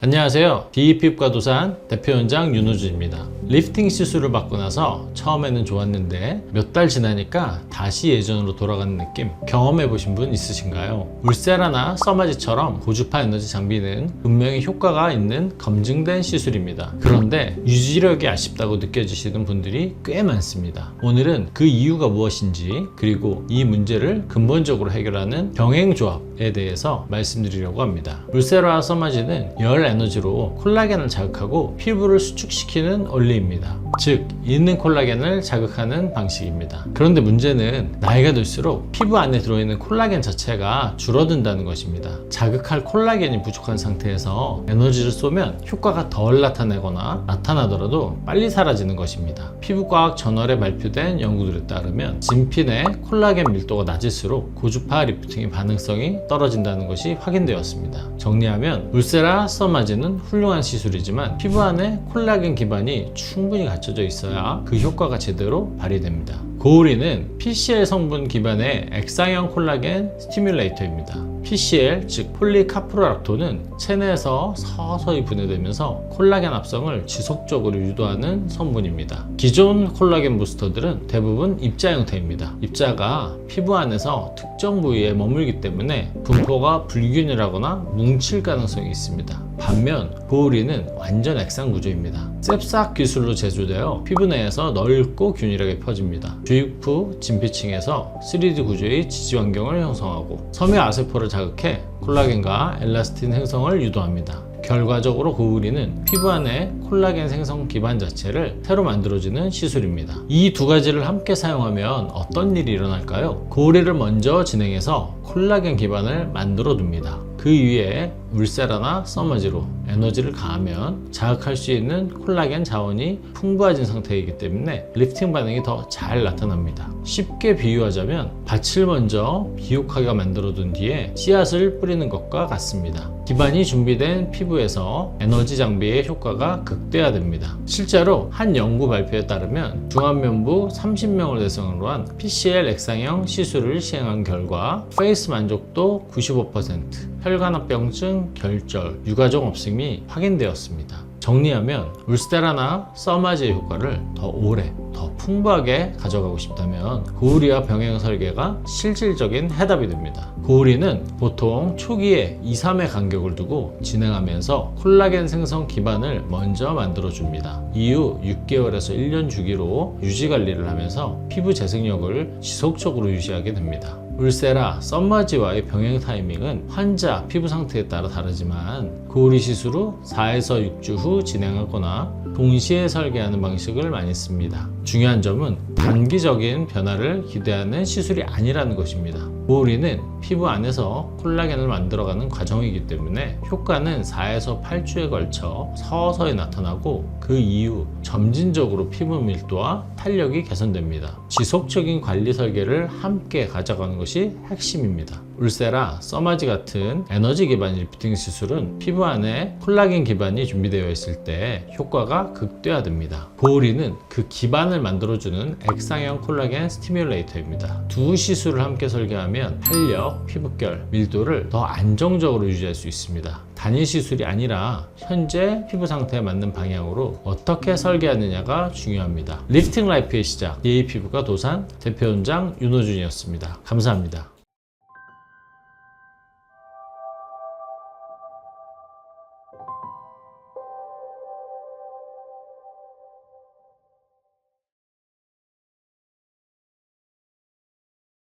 안녕하세요. DE피부과 도산 대표원장 윤호준입니다. 리프팅 시술을 받고 나서 처음에는 좋았는데 몇 달 지나니까 다시 예전으로 돌아가는 느낌 경험해 보신 분 있으신가요? 울세라나 써마지처럼 고주파 에너지 장비는 분명히 효과가 있는 검증된 시술입니다. 그런데 유지력이 아쉽다고 느껴지시는 분들이 꽤 많습니다. 오늘은 그 이유가 무엇인지, 그리고 이 문제를 근본적으로 해결하는 병행조합에 대해서 말씀드리려고 합니다. 울세라와 써마지는 열 에너지로 콜라겐을 자극하고 피부를 수축시키는 원리입니다. 즉, 있는 콜라겐을 자극하는 방식입니다. 그런데 문제는 나이가 들수록 피부 안에 들어있는 콜라겐 자체가 줄어든다는 것입니다. 자극할 콜라겐이 부족한 상태에서 에너지를 쏘면 효과가 덜 나타나거나 나타나더라도 빨리 사라지는 것입니다. 피부과학 저널에 발표된 연구들에 따르면 진피 내 콜라겐 밀도가 낮을수록 고주파 리프팅의 반응성이 떨어진다는 것이 확인되었습니다. 정리하면 울세라, 써마지는 훌륭한 시술이지만 피부 안에 콜라겐 기반이 충분히 갖춰져 있어야 그 효과가 제대로 발휘됩니다. 고우리는 PCL 성분 기반의 액상형 콜라겐 스티뮬레이터입니다. PCL, 즉 폴리카프로락토는 체내에서 서서히 분해되면서 콜라겐 합성을 지속적으로 유도하는 성분입니다. 기존 콜라겐 부스터들은 대부분 입자 형태입니다. 입자가 피부 안에서 특정 부위에 머물기 때문에 분포가 불균일하거나 뭉칠 가능성이 있습니다. 반면 고우리는 완전 액상 구조입니다. 셉삭 기술로 제조되어 피부 내에서 넓고 균일하게 퍼집니다. 주입 후 진피층에서 3D 구조의 지지 환경을 형성하고 섬유 아세포를 자극해 콜라겐과 엘라스틴 생성을 유도합니다. 결과적으로 고우리는 피부 안에 콜라겐 생성 기반 자체를 새로 만들어주는 시술입니다. 이 두 가지를 함께 사용하면 어떤 일이 일어날까요? 고우리를 먼저 진행해서 콜라겐 기반을 만들어 둡니다. 그 위에 울세라나 써마지로 에너지를 가하면 자극할 수 있는 콜라겐 자원이 풍부해진 상태이기 때문에 리프팅 반응이 더 잘 나타납니다. 쉽게 비유하자면 밭을 먼저 비옥하게 만들어 둔 뒤에 씨앗을 뿌리는 것과 같습니다. 기반이 준비된 피부에서 에너지 장비의 효과가 극대화됩니다. 실제로 한 연구 발표에 따르면 중안면부 30명을 대상으로 한 PCL 액상형 시술을 시행한 결과 페이스 만족도 95%, 혈관합병증, 결절, 유가족 없음이 확인되었습니다. 정리하면 울세라나 써마지의 효과를 더 오래, 더 풍부하게 가져가고 싶다면 고우리와 병행 설계가 실질적인 해답이 됩니다. 고우리는 보통 초기에 2-3회 간격을 두고 진행하면서 콜라겐 생성 기반을 먼저 만들어줍니다. 이후 6개월에서 1년 주기로 유지 관리를 하면서 피부 재생력을 지속적으로 유지하게 됩니다. 울세라, 써마지와의 병행 타이밍은 환자 피부 상태에 따라 다르지만 고우리 시술 후 4에서 6주 후 진행하거나 동시에 설계하는 방식을 많이 씁니다. 중요한 점은 단기적인 변화를 기대하는 시술이 아니라는 것입니다. 고우리는 피부 안에서 콜라겐을 만들어가는 과정이기 때문에 효과는 4에서 8주에 걸쳐 서서히 나타나고 그 이후 점진적으로 피부 밀도와 탄력이 개선됩니다. 지속적인 관리 설계를 함께 가져가는 것이 핵심입니다. 울세라, 써마지 같은 에너지 기반 리프팅 시술은 피부 안에 콜라겐 기반이 준비되어 있을 때 효과가 극대화됩니다. 고우리는 그 기반을 만들어주는 액상형 콜라겐 스티뮬레이터입니다. 두 시술을 함께 설계하면 탄력, 피부결, 밀도를 더 안정적으로 유지할 수 있습니다. 단일 시술이 아니라 현재 피부 상태에 맞는 방향으로 어떻게 설계하느냐가 중요합니다. 리프팅 라이프의 시작, DE피부과 도산 대표원장 윤호준이었습니다. 감사합니다.